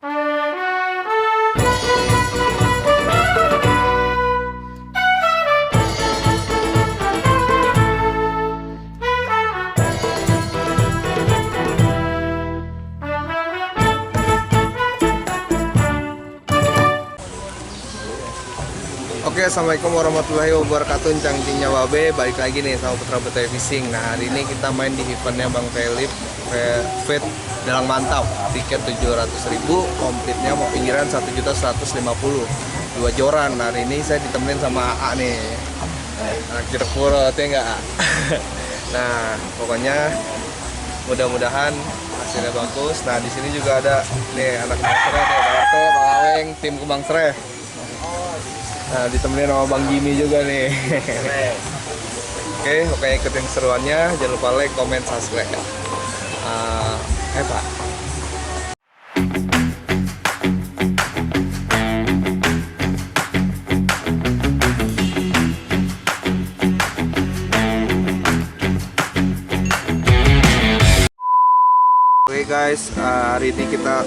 Oke, assalamualaikum warahmatullahi wabarakatuh. Cangcingnya Babe, balik lagi nih sama Putra Betai Fishing. Nah, hari ini kita main di eventnya Bang Philip, Fit Dalang Mantap. Tiket 700.000, komplitnya mau pinggiran 1.150.000, 2 joran. Nah, hari ini saya ditemenin sama AA nih, anak Jepuro, ya enggak? Nah, pokoknya mudah-mudahan hasilnya bagus. Nah, di sini juga ada nih anak Bang Sre, nih Bang RT, Bang Aweng, tim Kembang Sre. Nah, ditemenin sama Bang Jimmy juga nih. Oke, ikutin keseruannya. Jangan lupa like, comment, subscribe. Pak. Oke guys, hari ini kita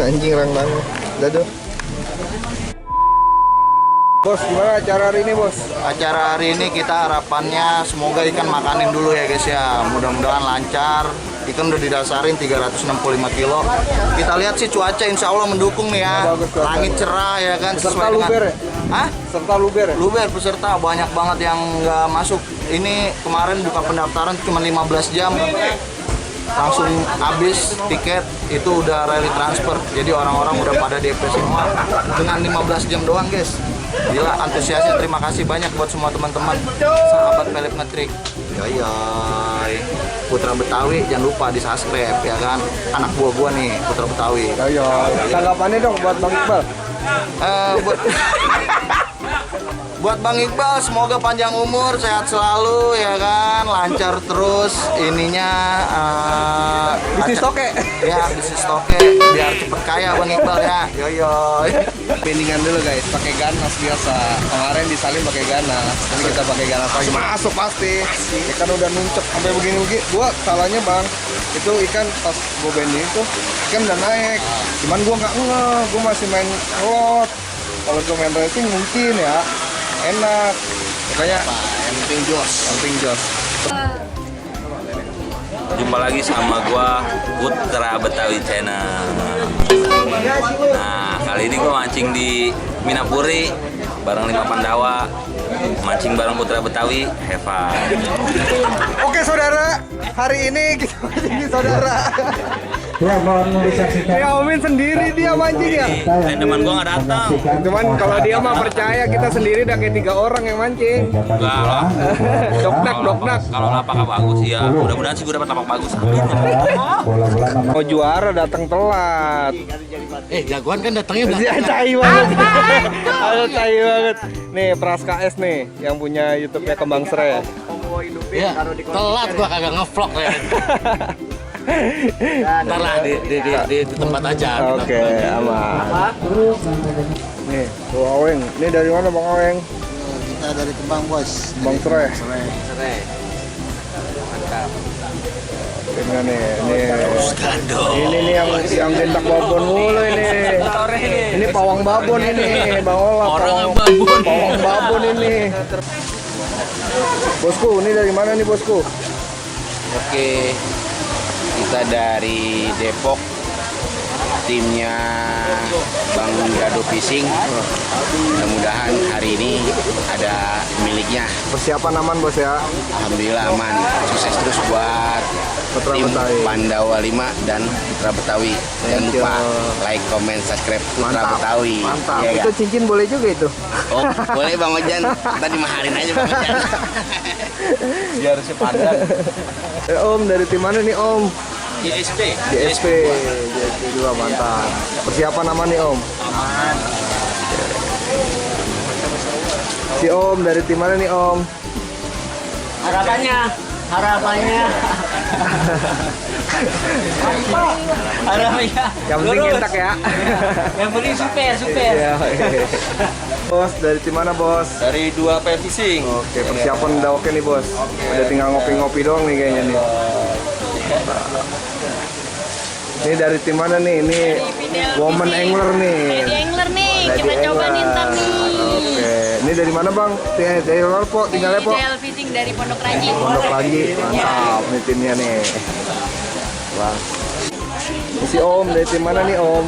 anjing rang. Daduh. Bos, gimana acara hari ini, Bos? Acara hari ini kita harapannya semoga ikan makanin dulu ya guys ya. Mudah-mudahan lancar. Ikan udah didasarin 365 kilo. Kita lihat sih cuaca insya Allah mendukung nih ya. Bagus, langit cerah ya kan. Serta luber ya? Hah? Serta luber ya? Luber peserta banyak banget yang nggak masuk. Ini kemarin buka pendaftaran cuma 15 jam. Langsung habis tiket, itu udah rally transfer. Jadi orang-orang udah pada DP semua dengan 15 jam doang, guys. Gila, antusiasnya. Terima kasih banyak buat semua teman-teman sahabat Pelip Ngetrik. Yoi. Putra Betawi jangan lupa di subscribe ya kan. Anak buah gua nih Putra Betawi. Ayo, tanggapannya dong buat Bang Iqbal. Buat buat Bang Iqbal, semoga panjang umur, sehat selalu ya kan, lancar terus ininya Bisnis toke. ya, bisnis toke biar cepet kaya Bang Iqbal ya. Yoyo. Pendingan dulu guys, pakai ganas biasa. Kemarin disalin pakai ganas, ini kita pakai ganas lagi. Masuk pasti. Ikan udah nuncep sampai begini-begini. Gua salahnya Bang, itu ikan pas gua bending itu ikan udah naik. Cuman gua nggak ngeh, gua masih main lot. Kalau gua main racing mungkin ya enak. Pokoknya Yang penting jos. penting jos. Jumpa lagi sama gua Putra Betawi Channel. Nah, kali ini gua mancing di Minapuri bareng 5 Pandawa. Mancing bareng Putra Betawi, have fun. Oke saudara, hari ini kita mancing di saudara. Ya, mohon disaksikan. Ya Omin sendiri dia mancing ya. Dan teman gua nggak datang. Cuman kalau dia mah percaya kita sendiri udah kayak 3 orang yang mancing. Enggak lah. Doknak, doknak. Kalau lapaknya bagus ya, mudah-mudahan sih gua dapat lapak bagus. Amin. Bola-bola nama Oh juara datang telat. Jagoan kan datangnya Dia cai banget. Aduh cai banget. Nih Pras KS nih yang punya YouTube-nya Kembang Sre. Ya, telat gua kagak ngevlog ya. Ntar lah di tempat aja. Oke, aman. Nih, tuh Aweng. Ini dari mana Bang Aweng? Kita dari Kembang, Bos. Bang Sre. Sere. Mantap. Ini nih. Gado. Ini nih yang gentak babon mulu ini. Ini pawang babon ini, Bang Ola. Orang pawang- babon. Pawang babon ini. Bosku, ini dari mana nih bosku? Oke, kita dari Depok, timnya Bang Gado Fishing. Mudah-mudahan hari ini ada miliknya. Persiapan aman bos ya. Alhamdulillah aman. Sukses terus buat Putra tim Betawi. Pandawa 5 dan Putra Betawi. Jangan Thank you. lupa like, comment, subscribe Putra Betawi. Mantap. Iya Itu kan? cincin boleh juga itu. Oh, boleh Bang Ojan. Tadi maharin aja Bang Ojan. Biar sepadan. Om dari tim mana nih Om? ISP. JSP. JSP juga mantap. Persiapan aman nih Om. Aman. Si Om dari tim mana nih Om? Harapannya harapannya Yang penting gentak ya. yang penting super Iya. Bos dari tim mana bos? Dari 2 P Fishing. Oke persiapan udah oke nih bos. Udah tinggal ngopi-ngopi doang nih kayaknya nih. Ini dari tim mana nih? Ini woman angler nih. Lady Angler nih, Lady kita coba Angler. nih ntar nih. Oke, ini dari mana bang? Dari Lorpo, tinggalnya po. Del Fishing dari Pondok Ranji. Pondok lagi, mantap nih timnya nih. Bang. Ini si Om dari tim mana nih Om?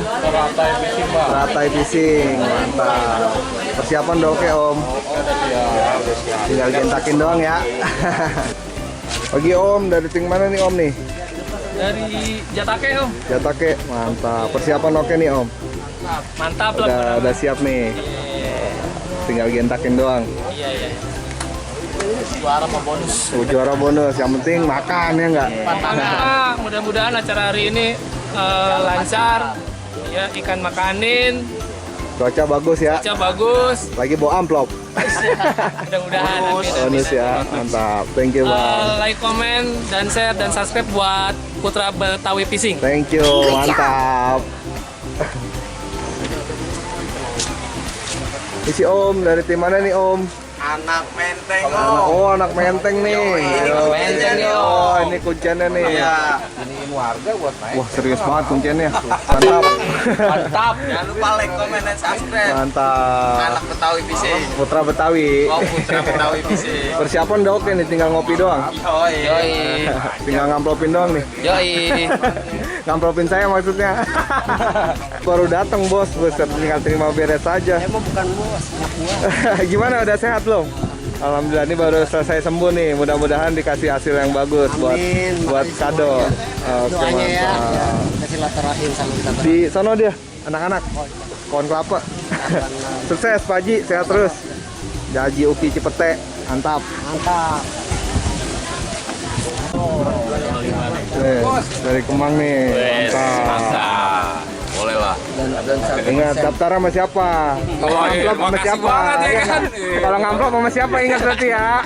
Ratai Fishing, mantap. Persiapan udah oke Om. Tinggal gentakin doang ya. Pagi Om, dari tim mana nih Om nih? dari Jatake om Jatake, mantap. Persiapan oke nih Om. mantap lah Udah siap nih. Tinggal gentakin doang. iya Juara bonus, yang penting makan ya enggak? Maka mudah-mudahan acara hari ini lancar ya, ikan makanin, Cuaca bagus ya. cuaca bagus, Lagi bawa amplop. mudah-mudahan Bonus ya, mantap. Thank you bang. like, comment, dan share dan subscribe buat Putra Betawi Fishing. Thank you, mantap. Ini si Om, dari tim mana nih Om? Anak menteng. Anak menteng nih. menteng nih, Om. Oh, ini kunciannya nih. Iniin warga buat main. Wah, serius banget kunciannya. Mantap. Mantap. Jangan lupa like, comment, dan subscribe. Mantap. Anak Betawi Fishing. Putra Betawi. Oh, Putra Betawi Fishing. Persiapan udah oke nih, tinggal ngopi doang. Yoi. Tinggal ngamplopin doang nih. Yoi. Ngamplopin saya maksudnya. Baru datang bos, tinggal terima beres saja. Emang bukan bos, Gimana, udah sehat belum? Alhamdulillah, ini baru selesai sembuh nih. Mudah-mudahan dikasih hasil yang bagus buat kado. Oke, doanya ya, mantap. kita silaturahim sama kita. Di sono dia, anak-anak. Pohon kelapa. Sukses Pak Haji, sehat terus. Haji Uki Cipete, mantap. Mantap. Dari Kemang nih, mantap. Boleh lah. Ingat daftar sama siapa? Kalau ngamplop sama siapa? Kalau ngamplop sama siapa ingat berarti ya.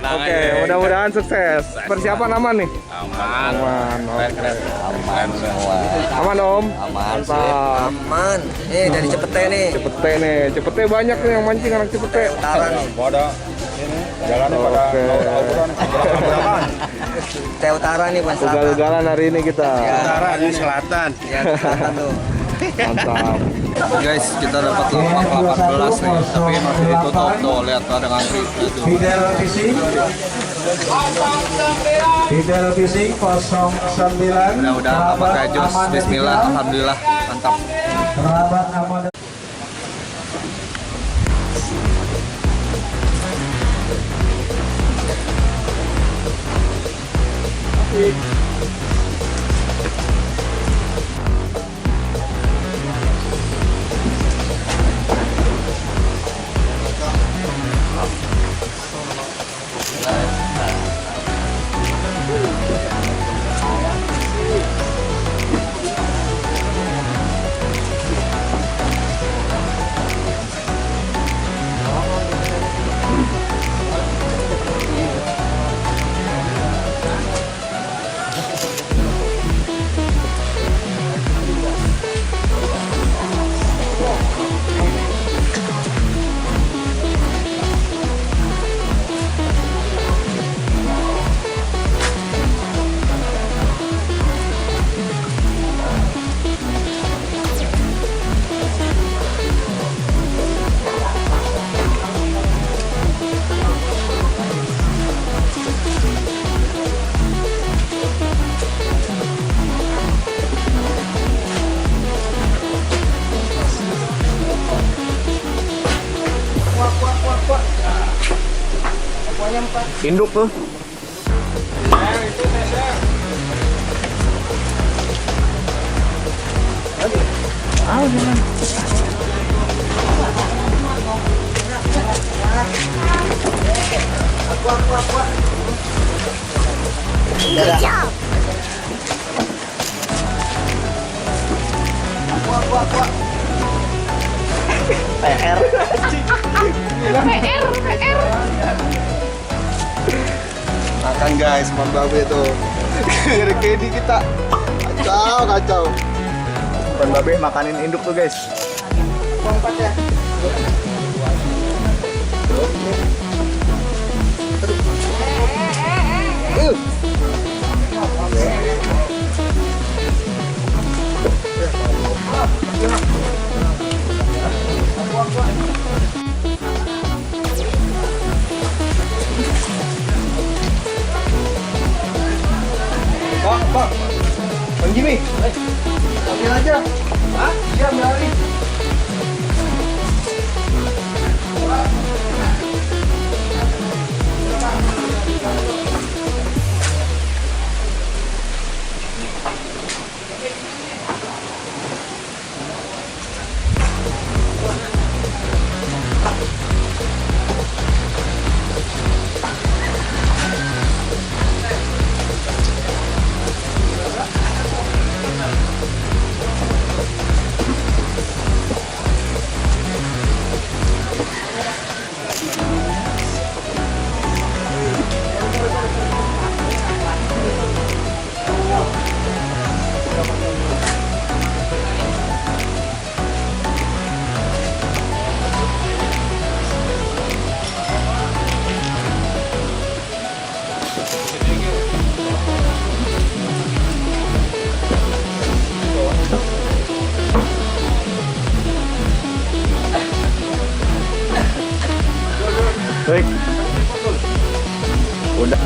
Oke, mudah-mudahan sukses. Persiapan aman nih? Aman. Aman. Oke. Aman semua. Aman Om? Aman. Mantap. Aman. Dari Cepete nih. Cepete nih, Cepete banyak nih yang mancing anak Cepete. Utara nih. Oke. Teh Utara nih Mas. Ugal-ugalan hari ini kita. Utara ini selatan. Ya, selatan tuh. Mantap. Guys, kita dapat lompat 14 nih, tapi masih ditutup tuh. Lihat ada ngantri. Fidel Fishing. Fidel Fishing 09. Mudah-mudahan apa kayak jos. Bismillah, alhamdulillah, mantap. Kerabat Ahmad. Induk tuh. Makan guys, Bang Babe tuh. Rekedi kita. Kacau, kacau. Bang Babe makanin induk tuh guys. Pak, Bang Jimmy, ambil aja. Hah? Iya, ambil lagi. Baik. Udah.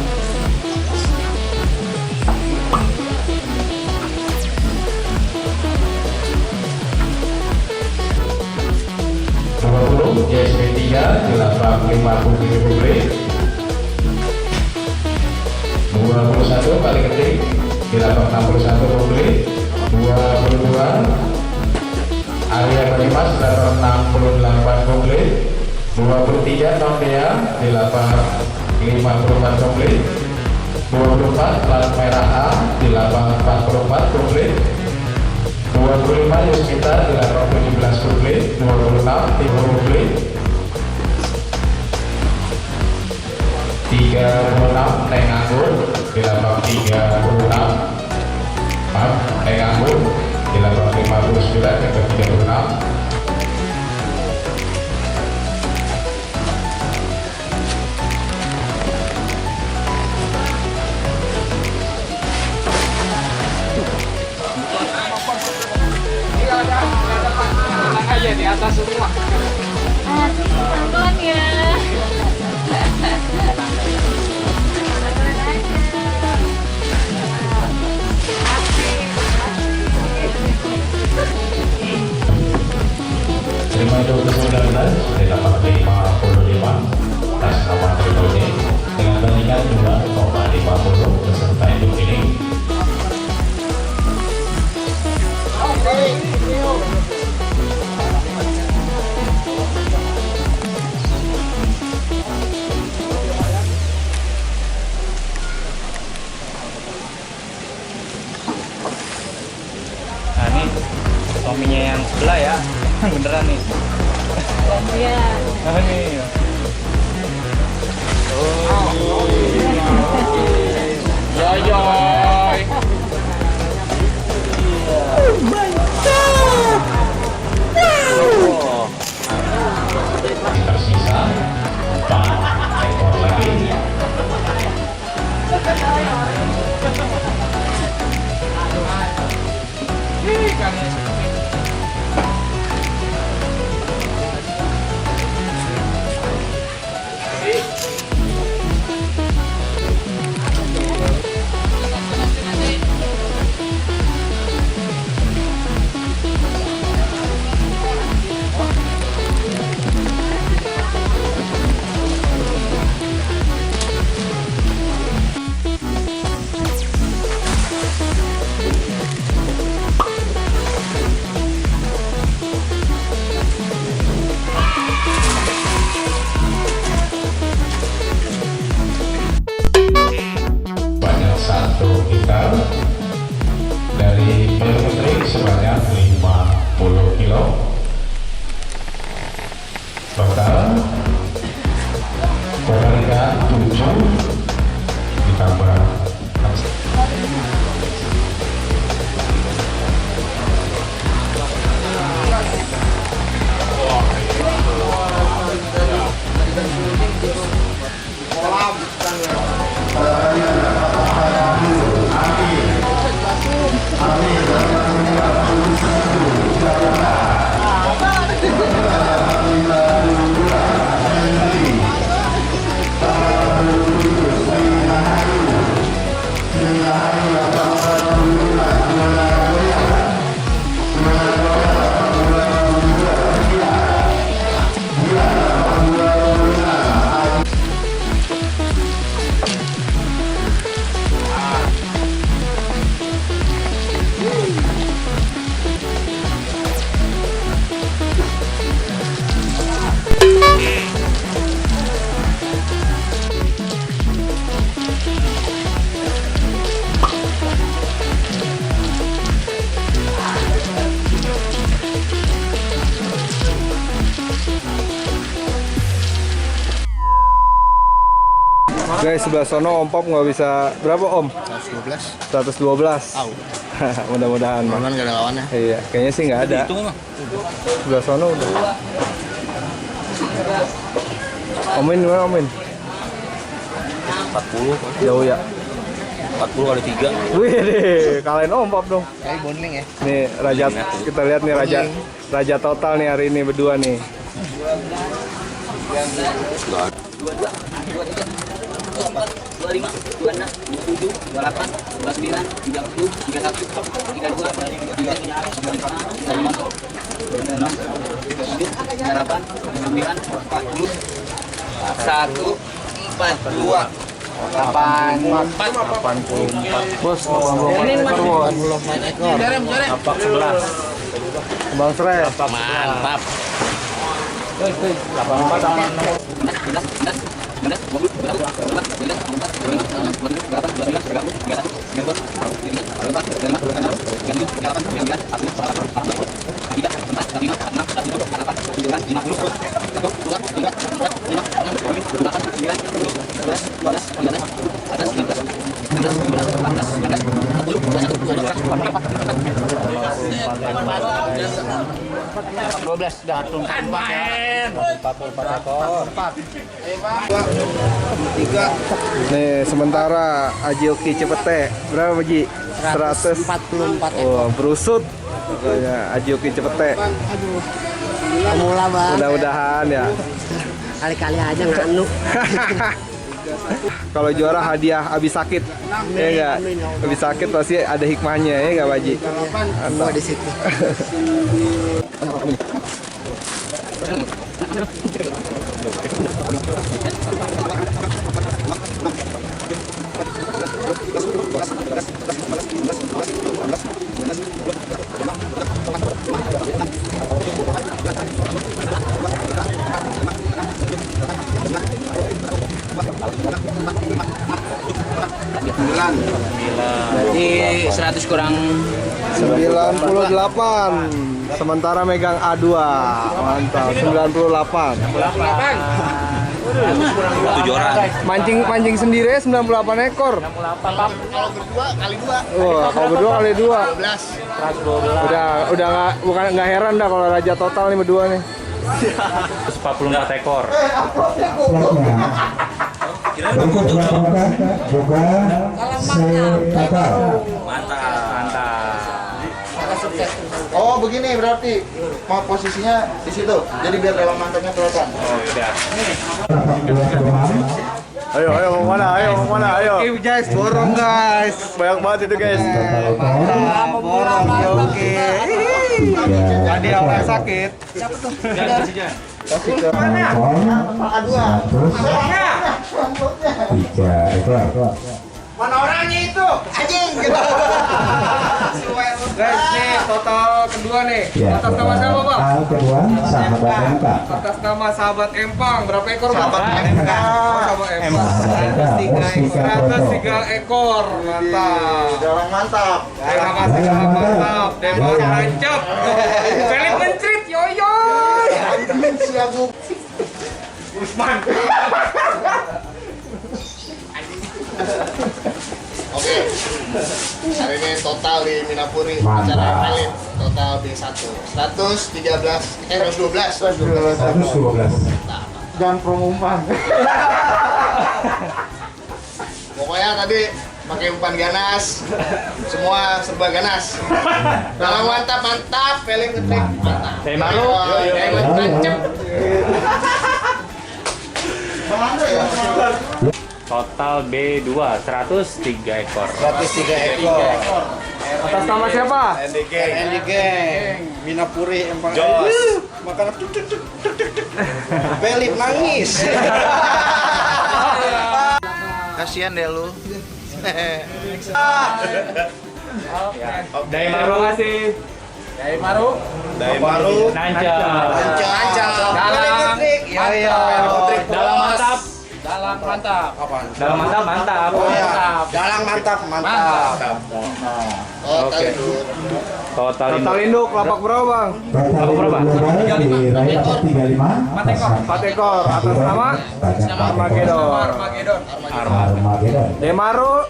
di lapang 57 publik. 21 kali ketik di lapang 61 publik. 22 Arya Barimas di lapang 68 publik. 23 Nondea di lapang 54 publik. 24 plat merah A di lapang 44 publik. 25 Yusmita di lapang 17 publik. 26 Timur publik. 36 Teng Anggur di lapang 36. Maaf, Teng Anggur di lapang 59 ke 36. Aja di atas semua. Tonton ya. Terima 2019 dari 855 tas nama Tribune dengan bandingan 2,50 peserta hidup ini. Nah ini suaminya yang sebelah ya. Beneran nih. Iya. Nah nih. Yoy yoy. Tersisa 4 ekor lagi. Banyak satu gitar dari Belmetrik sebanyak 50 kilo. Total penghargaan 7 ditambah Guys, sebelah sono Om Pop nggak bisa berapa Om? 112. 112. Au. Mudah-mudahan. Mudah-mudahan gak ada lawannya. Iya, kayaknya sih nggak ada. Sebelah sono udah. Omin gimana Omin? 40. Jauh ya. 40 kali 3. Wih deh, kalahin Om Pop dong. Kayak bonding ya. Nih raja, kita lihat nih raja total nih hari ini berdua nih. Bos, Bang Sre. Mantap. Nih, sementara Ajoki Cepete berapa Ji? 144. Oh, berusut. Pokoknya Ajoki Cepete. Pemula bang. Mudah-mudahan ya. Kali-kali aja nganu. Kalau juara hadiah abis sakit, ya enggak? Abis sakit pasti ada hikmahnya, ya enggak, Baji? Semua di situ. Jadi 100 kurang 98. Sementara megang A2. Mantap, 98. Itu juara. Mancing sendiri 98 ekor. 68. Kalau berdua kali 2. Wah, kalau berdua kali 2. 12. Udah nggak heran dah kalau raja total nih berdua nih. 44 ekor. juga sekata. Mantap. Oh begini berarti mau posisinya di situ. Jadi biar dalam mantapnya kelihatan. Oh, udah. Ayo mau mana? Ayo. Guys, borong guys. Banyak banget itu guys. Borong, oke. Ada orang sakit. Tiga ekor. Mana orangnya itu? Anjing gitu. Guys, nih total kedua nih. Ya, Atas nama siapa, Bang? kedua sahabat MK. Atas nama sahabat Empang. Berapa ekor, Bang? Sahabat Empang. Sahabat Empang. 103 ekor. Mantap. Dalam mantap. Terima kasih, dalam mantap. Demar nancap. Felix mencrit, yoyoy. Usman. Oke. Hari ini total di Minapuri Mantap. acara Pelip total B1 112. Dan pengumpan. Pokoknya tadi pakai umpan ganas, semua serba ganas. Kalau mantap, Pelip ngetrik mantap. Temaru. Pelip nancep. Total B2 103 ekor. 103 ekor. Atas nama siapa? Andy Gang. Minapuri Empang. Jos. Makanan Pelip nangis. Kasihan deh lu. Daimaru kasih. Daimaru. Nancap. Dalam. Dalam mantap. Dalam mantap. Dalam mantap, mantap. Dalang mantap. Total itu. Total Total induk lapak berapa, Bang? Berapa? Di Raya 35. 4 ekor. Atas nama Armageddon. Armageddon. Demaru.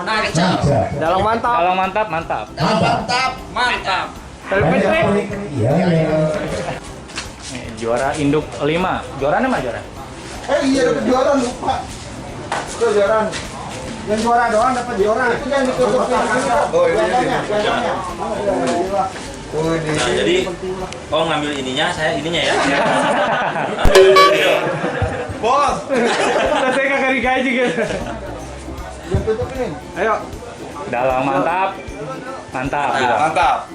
Nancap. Dalam mantap. Dalam mantap, mantap. Mantap. Felix mencrit. Iya. Nih, juara induk 5. Juaranya mah juara? Iya dapat juara lupa. Itu juara. Yang juara doang dapat juara. Itu yang ditutupin. Oh iya. Nah, jadi ngambil ininya, saya ininya ya. Bos. aja gitu. Ayo. Dalang mantap. Mantap gitu. Mantap.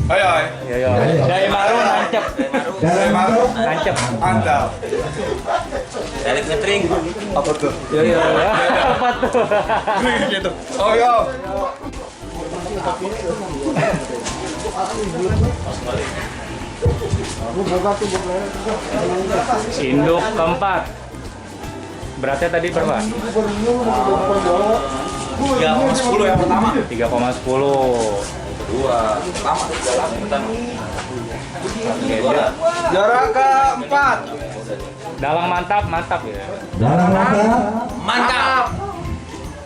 Ayo. Yo. Daimaru nancep. Daimaru Nancep. mantap. Felip ngetring. Apa tuh? Yo. Apa tuh? Gitu. Oh yo. Induk keempat. Beratnya tadi berapa? 3,10 yang pertama. 3,10. Kedua. Pertama. Oke, Juara keempat. dalang mantap ya. Mantap.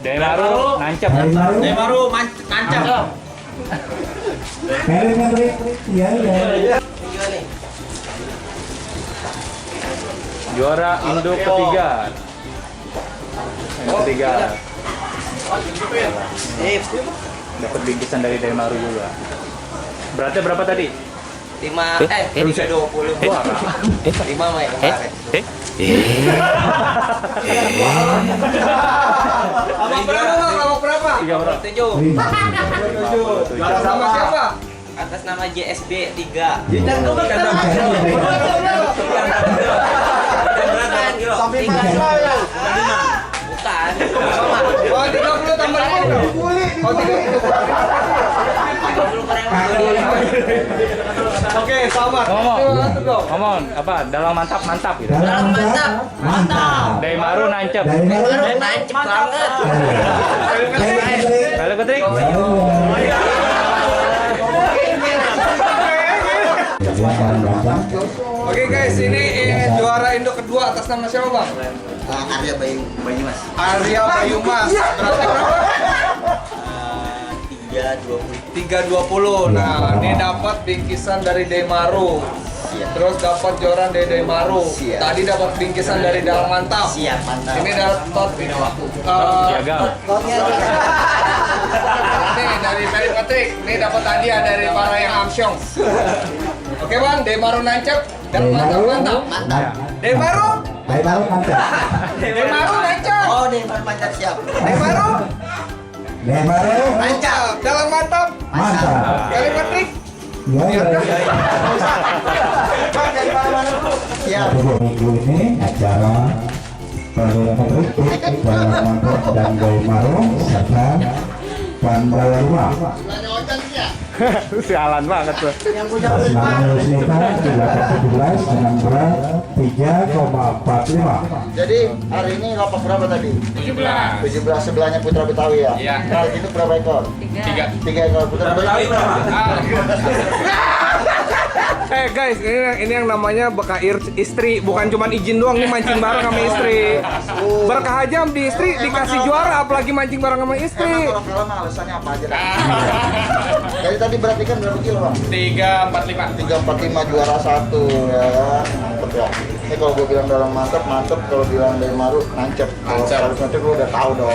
Daimaru nancep. Daimaru nancap. Juara induk ketiga. Yang ketiga. Dapat bingkisan dari Daimaru juga. Beratnya berapa tadi? 3,20. Wah, 5 Mei kemarin. Abang berapa? 7. Sama siapa? Atas nama JSB 3. Sampai pasrah ya. Bukan. Oh, 30 tambah 5. Oh, 30. Oke, selamat. Ngomong apa? Dalang mantap gitu. Mantap. Daimaru nancep. Nancep banget. Balik ke trik. Oke guys, ini juara Indo kedua atas nama siapa bang? Arya Banyumas. Arya Banyumas. Berarti berapa? 320. Nah, ini dapat bingkisan dari Daimaru. Terus dapat joran dari Daimaru. Tadi dapat bingkisan dari Dalang Mantap. Siap, mantap. Ini dapat Piagam. Nih dari Felip Ngetrik. Ini dapat hadiah dari para yang Amsyong. Oke bang, Daimaru nancep. Dalang Mantap. Daimaru nancep. Oh, Daimaru mantap siap. Daimaru nancep. Dalang Mantap. Felip Ngetrik. Siap. Minggu ini acara Dalang Mantap dan Daimaru serta Pandai Rumah. Sialan banget tuh. Atas nama Yusnita 17 dengan berat 3,45. Jadi hari ini lapak berapa tadi? 17 sebelahnya Putra Betawi ya? Iya. Nah, itu berapa ekor? 3. 3 ekor Putra Betawi berapa? Guys, ini yang namanya bekah istri, bukan cuma izin doang, ini mancing bareng sama istri. Berkah aja di istri dikasih juara, apalagi mancing bareng sama istri. Emang orang kalau mah alasannya apa aja? Jadi tadi berat ikan berapa kilo bang? 345. 345 juara 1 ya kan? Mantep ya. Ini kalau gue bilang Dalang mantep, kalau bilang Daimaru nancep. Kalau harus nancep lu udah tahu dong.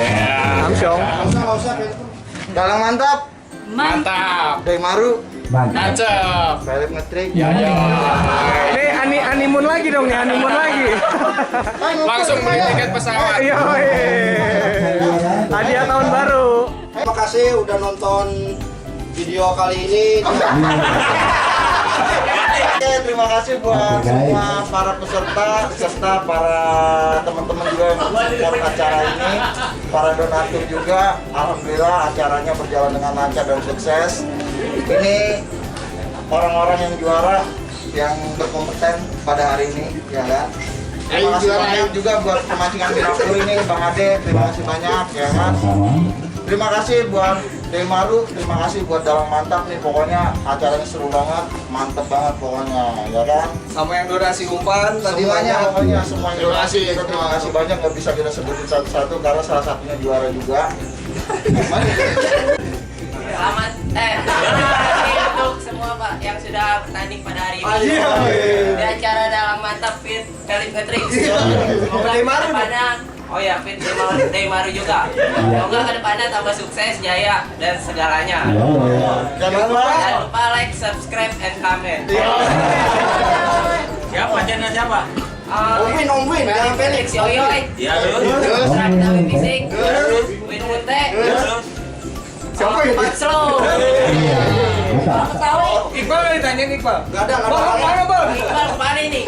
Amsyong. Nggak usah. Dalang mantap, Mantap. Daimaru, Nancep. Felip Ngetrik. Nih honeymoon lagi dong, honeymoon lagi. Langsung beli tiket pesawat. Hadiah tahun baru. Terima kasih udah nonton video kali ini. Terima kasih buat semua para peserta serta para teman-teman juga yang support acara ini, para donatur juga. Alhamdulillah acaranya berjalan dengan lancar dan sukses. Ini orang-orang yang juara yang berkompeten pada hari ini, ya kan? Terima kasih banyak juga buat pemancingan Binapur ini, Bang Ade, terima kasih banyak, ya kan? Terima kasih buat Daimaru, terima kasih buat Dalang Mantap nih, pokoknya acaranya seru banget, mantep banget pokoknya, ya kan? Sama yang donasi umpan tadi Semuanya banyak. pokoknya, semua yang donasi, terima kasih banyak, nggak bisa kita sebutin satu-satu karena salah satunya juara juga. Selamat untuk semua Pak yang sudah bertanding pada hari ini di acara Dalang Mantap Fit Felip Ngetrik. Semoga kedepannya, oh ya Fit Daimaru juga. Semoga kedepannya tambah sukses, jaya dan segalanya. Jangan Jangan lupa like, subscribe, and comment. Siapa channel siapa? Om Win, Felix, Felix, Yoyoy. Iya, terus. Terus Betawi Fisik. Win Mute. Siapa ini? Pak Slow. Iya. Masa? Tahu? Iqbal ditanyain Iqbal. Gak ada, Bal, mana Bal? Iqbal kemana nih?